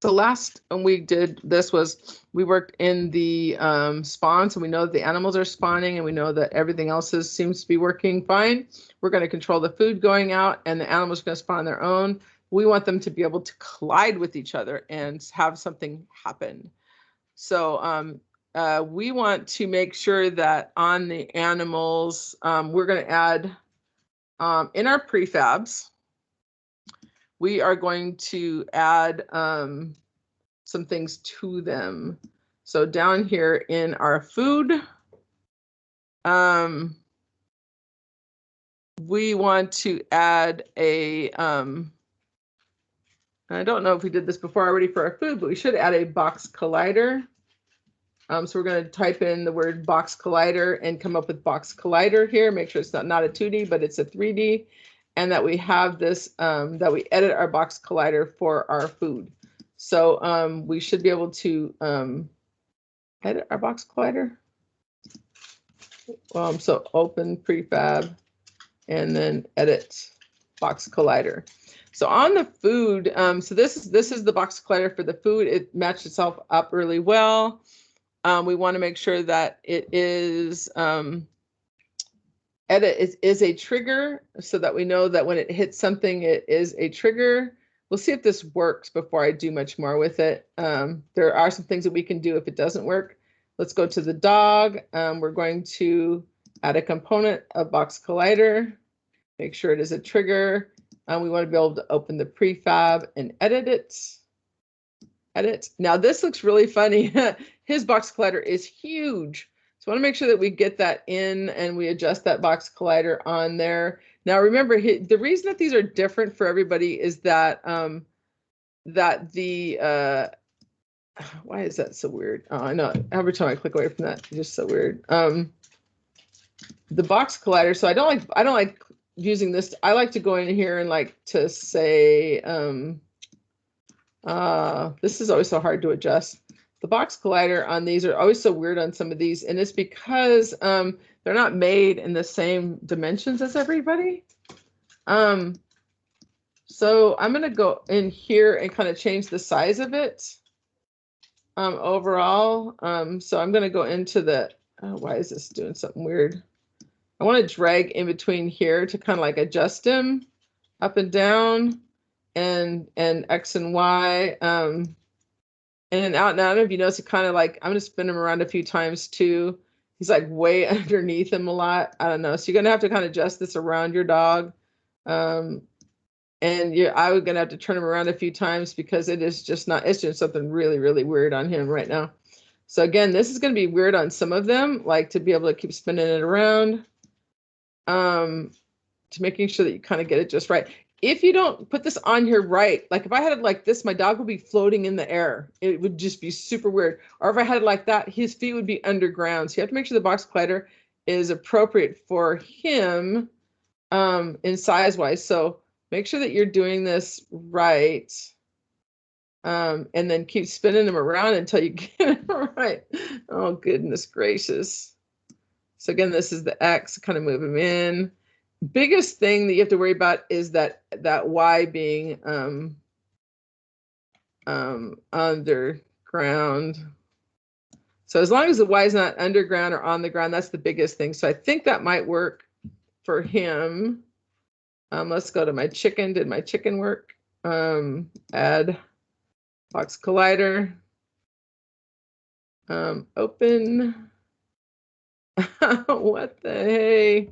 So last we did this was we worked in the spawn, so we know that the animals are spawning and we know that everything else seems to be working fine. We're going to control the food going out and the animals are going to spawn their own. We want them to be able to collide with each other and have something happen. So we want to make sure that on the animals, we're going to add in our prefabs, we are going to add some things to them. So down here in our food, we want to add a, I don't know if we did this before already for our food, but we should add a box collider. So we're going to type in the word box collider and come up with box collider here. Make sure it's not a 2D, but it's a 3D. And that we have this, that we edit our box collider for our food. So we should be able to edit our box collider. So open prefab and then edit box collider. So on the food, so this is the box collider for the food. It matched itself up really well. We want to make sure that it is edit is a trigger so that we know that when it hits something, it is a trigger. We'll see if this works before I do much more with it. There are some things that we can do if it doesn't work. Let's go to the dog. We're going to add a component of box collider. Make sure it is a trigger. We want to be able to open the prefab and edit it. Edit. Now this looks really funny. His box collider is huge. So I want to make sure that we get that in and we adjust that box collider on there. Now remember, the reason that these are different for everybody is that that the why is that so weird? Oh, I know. Every time I click away from that, it's just so weird. The box collider. So I don't like using this. I like to go in here and like to say this is always so hard to adjust. The box collider on these are always so weird on some of these, and it's because they're not made in the same dimensions as everybody. So I'm going to go in here and kind of change the size of it overall. So I'm going to go into the, why is this doing something weird? I want to drag in between here to kind of like adjust him up and down and X and Y. In and out. Now, I don't know if you notice, it kind of like, I'm going to spin him around a few times too. He's like way underneath him a lot. I don't know. So you're going to have to kind of adjust this around your dog. And I was going to have to turn him around a few times because it is just not, it's just something really, really weird on him right now. So again, this is going to be weird on some of them, like to be able to keep spinning it around, to making sure that you kind of get it just right. If you don't put this on here right, like if I had it like this, my dog would be floating in the air. It would just be super weird. Or if I had it like that, his feet would be underground. So you have to make sure the box collider is appropriate for him in size-wise. So make sure that you're doing this right. And then keep spinning them around until you get it right. Oh, goodness gracious. So again, this is the X, kind of move him in. Biggest thing that you have to worry about is that Y being underground. So as long as the Y is not underground or on the ground, that's the biggest thing. So I think that might work for him. Let's go to my chicken. Did my chicken work? Add box collider. Open. What the hey?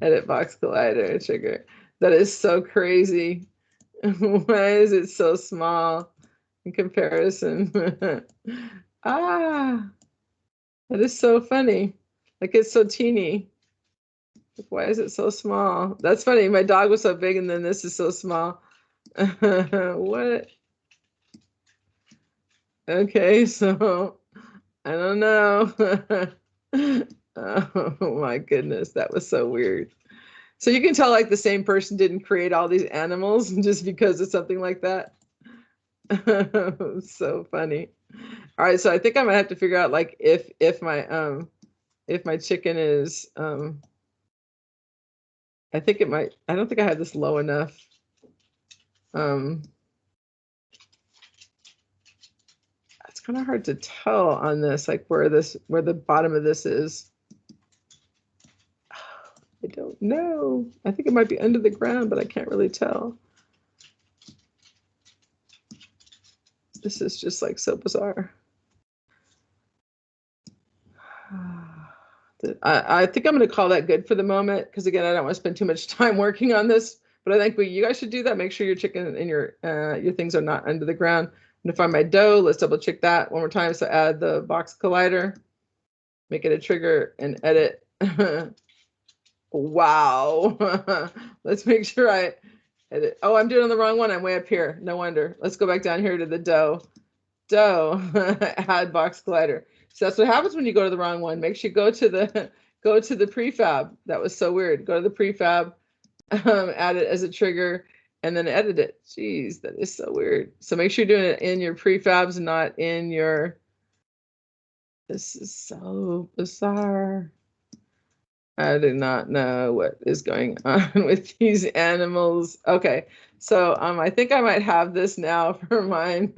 Edit box collider trigger. That is so crazy. Why is it so small in comparison? That is so funny. Like it's so teeny. Why is it so small? That's funny. My dog was so big and then this is so small. What? Okay, so I don't know. Oh my goodness, that was so weird. So you can tell like the same person didn't create all these animals just because of something like that. So funny. All right, so I think I'm gonna have to figure out like if my chicken is I think it might, I don't think I have this low enough. It's kind of hard to tell on this, like where the bottom of this is. I don't know. I think it might be under the ground, but I can't really tell. This is just like so bizarre. I think I'm going to call that good for the moment, because again, I don't want to spend too much time working on this, but I think you guys should do that. Make sure your chicken and your things are not under the ground. I'm going to find my dough. Let's double check that one more time. So add the box collider, make it a trigger, and edit. Wow. Let's make sure I edit. Oh, I'm doing it on the wrong one. I'm way up here. No wonder. Let's go back down here to the dough. Add box collider. So that's what happens when you go to the wrong one. Make sure you go to the prefab. That was so weird. Go to the prefab, add it as a trigger, and then edit it. Jeez, that is so weird. So make sure you're doing it in your prefabs, not in your. This is so bizarre. I do not know what is going on with these animals. Okay, so I think I might have this now for mine.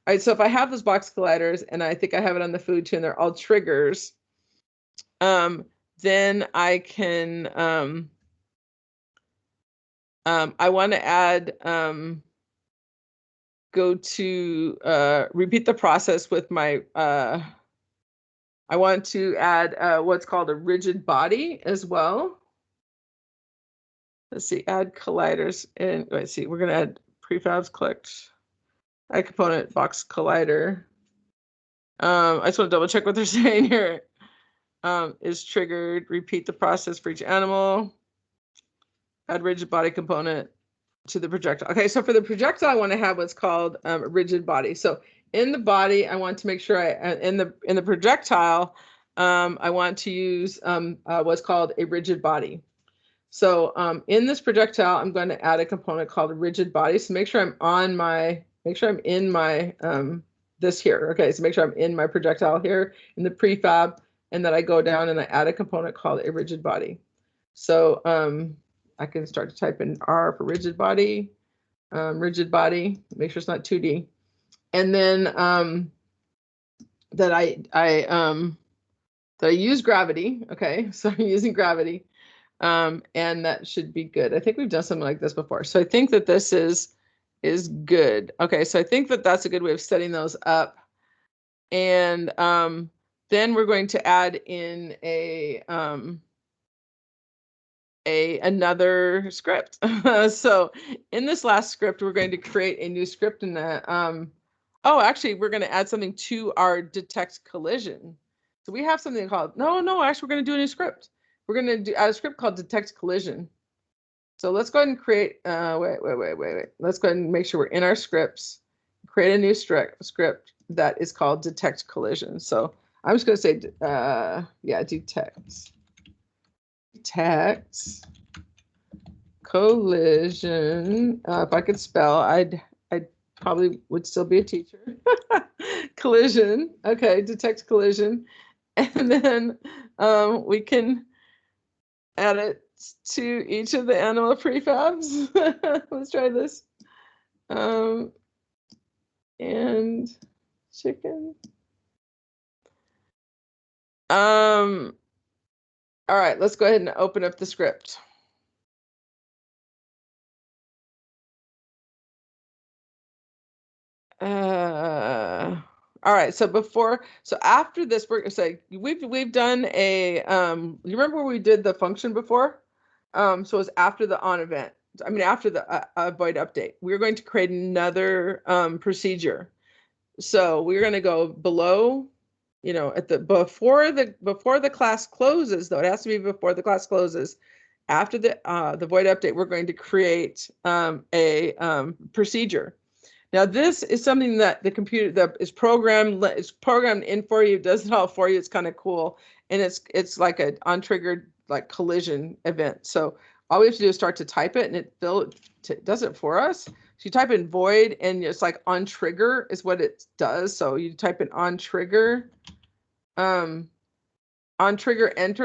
All right, so if I have those box colliders, and I think I have it on the food too, and they're all triggers, then I can, I want to add, go to repeat the process with my, I want to add what's called a rigid body as well. Let's see, add colliders, and let's see, we're going to add prefabs clicked. Add component box collider. I just want to double check what they're saying here. Is triggered. Repeat the process for each animal. Add rigid body component to the projectile. Okay, so for the projectile, I want to have what's called a rigid body. So in the body, I want to make sure in the projectile, I want to use what's called a rigid body. So in this projectile, I'm going to add a component called a rigid body. So make sure I'm on my. Make sure I'm in my this here. Okay, so make sure I'm in my projectile here in the prefab, and then I go down and I add a component called a rigid body. So I can start to type in R for rigid body, make sure it's not 2D. And then that I use gravity. Okay, so I'm using gravity, and that should be good. I think we've done something like this before. So I think that this is good. Okay, so I think that that's a good way of setting those up. And then we're going to add in another script. So in this last script, we're going to create a new script in that. Oh, actually, we're going to add something to our detect collision. So we have something called, actually, we're going to do a new script. We're going to add a script called detect collision. So let's go ahead and create, wait. Let's go ahead and make sure we're in our scripts, create a new script that is called detect collision. So I'm just going to say, detect collision. If I could spell, I probably would still be a teacher. Collision. Okay, detect collision. And then we can add it to each of the animal prefabs. Let's try this. And chicken. All right, let's go ahead and open up the script. All right, so after this, we're say we've done a you remember where we did the function before? So it's after the on event. I mean, after the void update, we're going to create another procedure. So we're going to go below, at the before the class closes, though it has to be before the class closes. After the void update, we're going to create a procedure. Now, this is something that the computer that is programmed in for you, does it all for you. It's kind of cool, and it's like an untriggered like collision event. So all we have to do is start to type it, and it does it for us. So you type in void, and it's like on trigger is what it does. So you type in on trigger enter.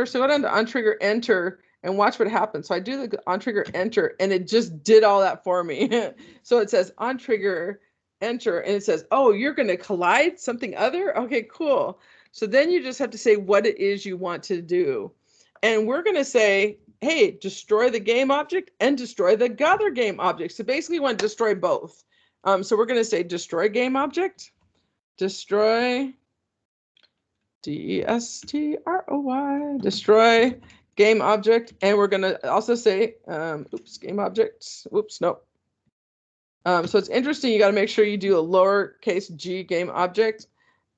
So go down to on trigger enter, and watch what happens. So I do the on trigger enter, and it just did all that for me. So it says on trigger enter, and it says, oh, you're going to collide something other? Okay, cool. So then you just have to say what it is you want to do. And we're going to say, hey, destroy the game object and destroy the gather game object. So basically you want to destroy both. So we're going to say destroy game object, destroy, D-E-S-T-R-O-Y, destroy game object. And we're going to also say, oops, game object, oops, nope. So it's interesting, you got to make sure you do a lowercase g game object.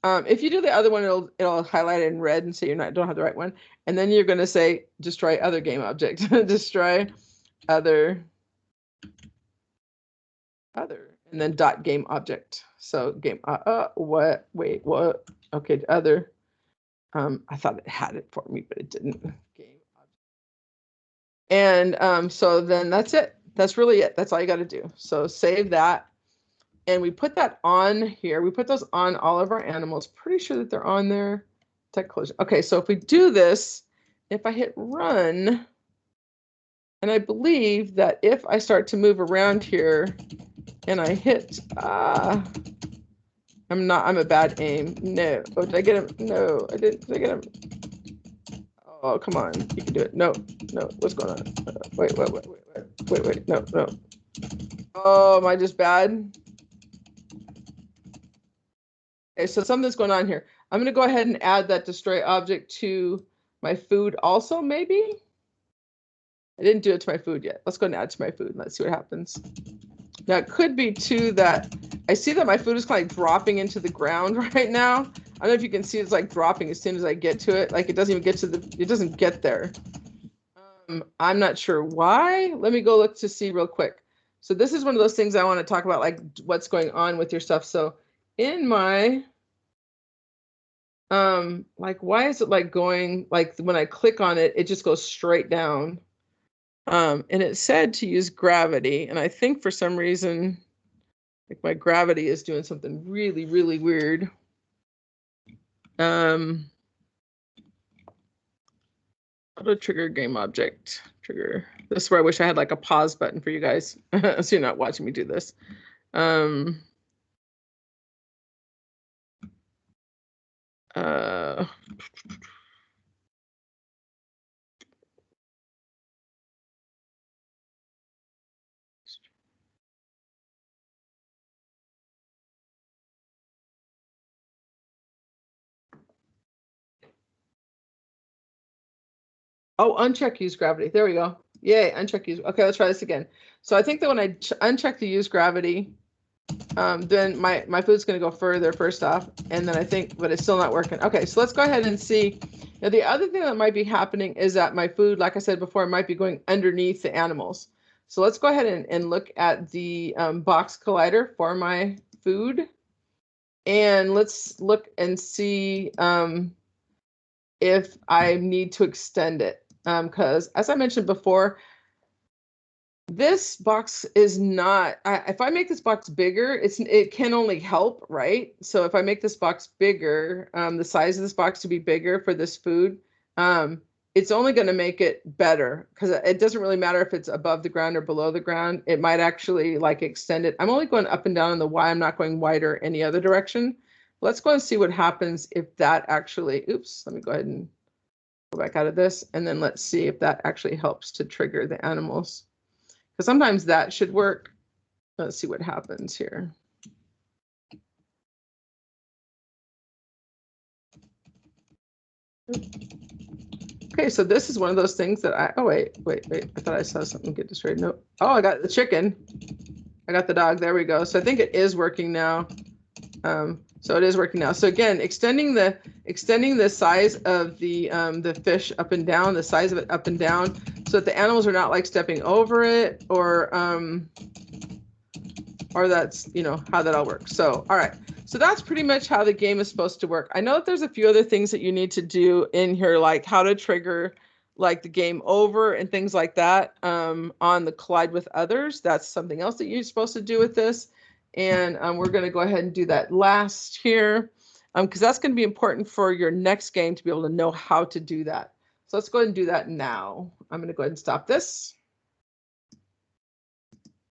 If you do the other one, it'll highlight it in red and say you don't have the right one. And then you're going to say destroy other game object, destroy other, and then dot game object. So game, what, wait, what? Okay, other. I thought it had it for me, but it didn't. Game object. And so then that's it. That's really it. That's all you got to do. So save that. And we put that on here. We put those on all of our animals. Pretty sure that they're on there. Tech closure. Okay, so if we do this, if I hit run, and I believe that if I start to move around here and I hit, I'm a bad aim. No. Oh, did I get him? No, I didn't. Did I get him? Oh, come on. You can do it. No, no. What's going on? Wait. No. Oh, am I just bad? Okay, so something's going on here. I'm going to go ahead and add that destroy object to my food also, maybe? I didn't do it to my food yet. Let's go and add it to my food. Let's see what happens. Now, it could be, too, that I see that my food is kind of like dropping into the ground right now. I don't know if you can see it's like dropping as soon as I get to it. Like it doesn't even get to it doesn't get there. I'm not sure why. Let me go look to see real quick. So this is one of those things I want to talk about, like what's going on with your stuff. So in my, like, why is it like going, like when I click on it, it just goes straight down. And it said to use gravity. And I think for some reason, like my gravity is doing something really, really weird. Auto trigger game object, trigger. This is where I wish I had like a pause button for you guys. So you're not watching me do this. Oh, uncheck use gravity. There we go. Yay, uncheck use. Okay, let's try this again. So I think that when I uncheck the use gravity, then my food's going to go further first off. And then I think, but it's still not working. Okay, so let's go ahead and see. Now, the other thing that might be happening is that my food, like I said before, might be going underneath the animals. So let's go ahead and look at the box collider for my food. And let's look and see if I need to extend it. Because as I mentioned before, this box is not, if I make this box bigger, it can only help, right? So if I make this box bigger, the size of this box to be bigger for this food, it's only going to make it better, because it doesn't really matter if it's above the ground or below the ground. It might actually like extend it. I'm only going up and down on the Y. I'm not going wider any other direction. Let's go and see what happens if that actually, oops, let me go ahead and go back out of this, and then let's see if that actually helps to trigger the animals. Because sometimes that should work. Let's see what happens here. Okay, so this is one of those things that I, oh, wait. I thought I saw something get destroyed. No. Oh, I got the chicken. I got the dog. There we go. So I think it is working now. So it is working now. So again, extending the size of the fish up and down, the size of it up and down, so that the animals are not like stepping over it, or that's, you know, how that all works. So, all right. So that's pretty much how the game is supposed to work. I know that there's a few other things that you need to do in here, like how to trigger like the game over and things like that on the collide with others. That's something else that you're supposed to do with this. And we're going to go ahead and do that last here, because that's going to be important for your next game to be able to know how to do that. So let's go ahead and do that now. I'm going to go ahead and stop this.